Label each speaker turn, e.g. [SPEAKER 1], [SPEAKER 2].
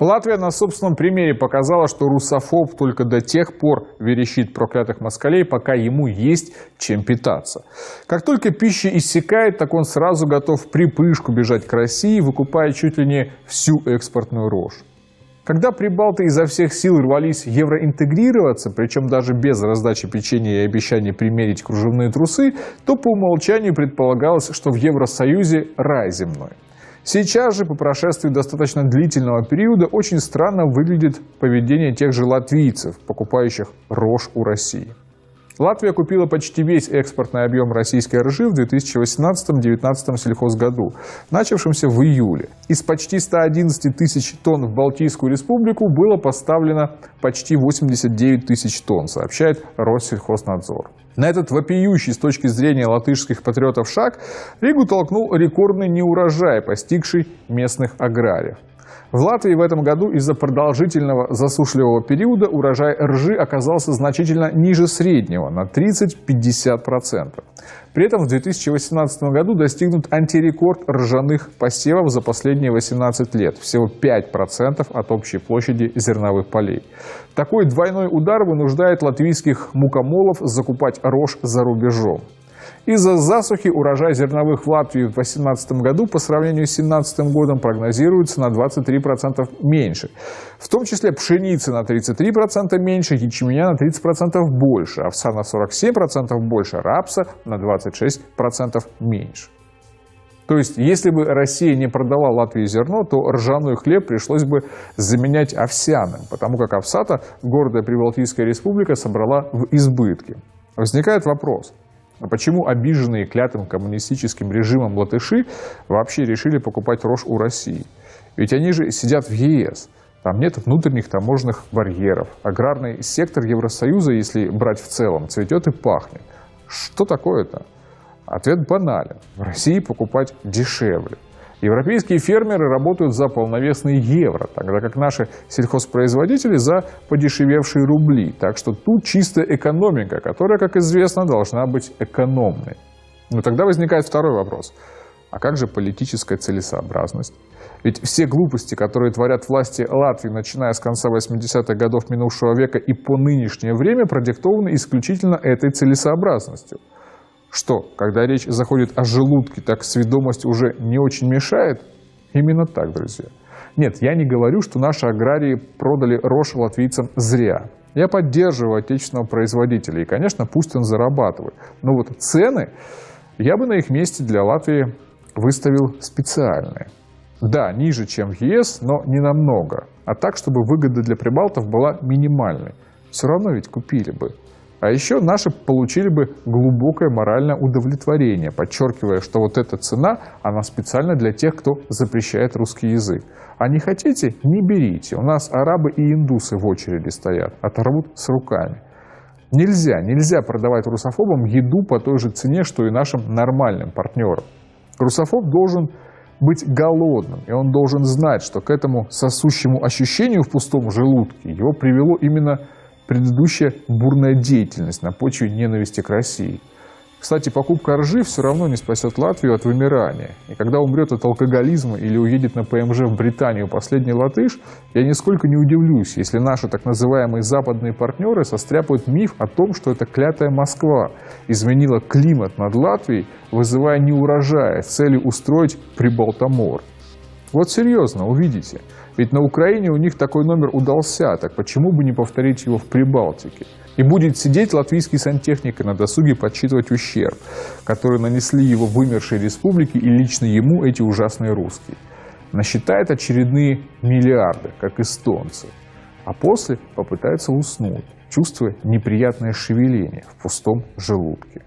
[SPEAKER 1] Латвия на собственном примере показала, что русофоб только до тех пор верещит проклятых москалей, пока ему есть чем питаться. Как только пища иссякает, так он сразу готов в припрыжку бежать к России, выкупая чуть ли не всю экспортную рожь. Когда прибалты изо всех сил рвались евроинтегрироваться, причем даже без раздачи печенья и обещаний примерить кружевные трусы, то по умолчанию предполагалось, что в Евросоюзе рай земной. Сейчас же, по прошествии достаточно длительного периода, очень странно выглядит поведение тех же латвийцев, покупающих рожь у России. Латвия купила почти весь экспортный объем российской ржи в 2018-2019 сельхозгоду, начавшемся в июле. Из почти 111 тысяч тонн в Балтийскую республику было поставлено почти 89 тысяч тонн, сообщает Россельхознадзор. На этот вопиющий с точки зрения латышских патриотов шаг Ригу толкнул рекордный неурожай, постигший местных аграриев. В Латвии в этом году из-за продолжительного засушливого периода урожай ржи оказался значительно ниже среднего, на 30-50%. При этом в 2018 году достигнут антирекорд ржаных посевов за последние 18 лет, всего 5% от общей площади зерновых полей. Такой двойной удар вынуждает латвийских мукомолов закупать рожь за рубежом. Из-за засухи урожай зерновых в Латвии в 2018 году по сравнению с 2017 годом прогнозируется на 23% меньше. В том числе пшеницы на 33% меньше, ячменя на 30% больше, овса на 47% больше, рапса на 26% меньше. То есть, если бы Россия не продала Латвии зерно, то ржаной хлеб пришлось бы заменять овсяным, потому как овса-то гордая Прибалтийская республика собрала в избытке. Возникает вопрос. А почему обиженные клятым коммунистическим режимом латыши вообще решили покупать рожь у России? Ведь они же сидят в ЕС, там нет внутренних таможенных барьеров. Аграрный сектор Евросоюза, если брать в целом, цветет и пахнет. Что такое-то? Ответ банален. В России покупать дешевле. Европейские фермеры работают за полновесные евро, тогда как наши сельхозпроизводители за подешевевшие рубли. Так что тут чистая экономика, которая, как известно, должна быть экономной. Но тогда возникает второй вопрос. А как же политическая целесообразность? Ведь все глупости, которые творят власти Латвии, начиная с конца 80-х годов минувшего века и по нынешнее время, продиктованы исключительно этой целесообразностью. Что, когда речь заходит о желудке, так сведомость уже не очень мешает? Именно так, друзья. Нет, я не говорю, что наши аграрии продали рожь латвийцам зря. Я поддерживаю отечественного производителя, и, конечно, пусть он зарабатывает. Но вот цены я бы на их месте для Латвии выставил специальные. Да, ниже, чем в ЕС, но не намного. А так, чтобы выгода для прибалтов была минимальной. Все равно ведь купили бы. А еще наши получили бы глубокое моральное удовлетворение, подчеркивая, что вот эта цена, она специально для тех, кто запрещает русский язык. А не хотите – не берите. У нас арабы и индусы в очереди стоят, оторвут с руками. Нельзя продавать русофобам еду по той же цене, что и нашим нормальным партнерам. Русофоб должен быть голодным, и он должен знать, что к этому сосущему ощущению в пустом желудке его привело именно предыдущая бурная деятельность на почве ненависти к России. Кстати, покупка ржи все равно не спасет Латвию от вымирания. И когда умрет от алкоголизма или уедет на ПМЖ в Британию последний латыш, я нисколько не удивлюсь, если наши так называемые западные партнеры состряпают миф о том, что эта клятая Москва изменила климат над Латвией, вызывая неурожай с целью устроить Прибалтомор. Вот серьезно, увидите. Ведь на Украине у них такой номер удался, так почему бы не повторить его в Прибалтике? И будет сидеть латвийский сантехник и на досуге подсчитывать ущерб, который нанесли его вымершей республике и лично ему эти ужасные русские. Насчитает очередные миллиарды, как эстонцы, а после попытается уснуть, чувствуя неприятное шевеление в пустом желудке.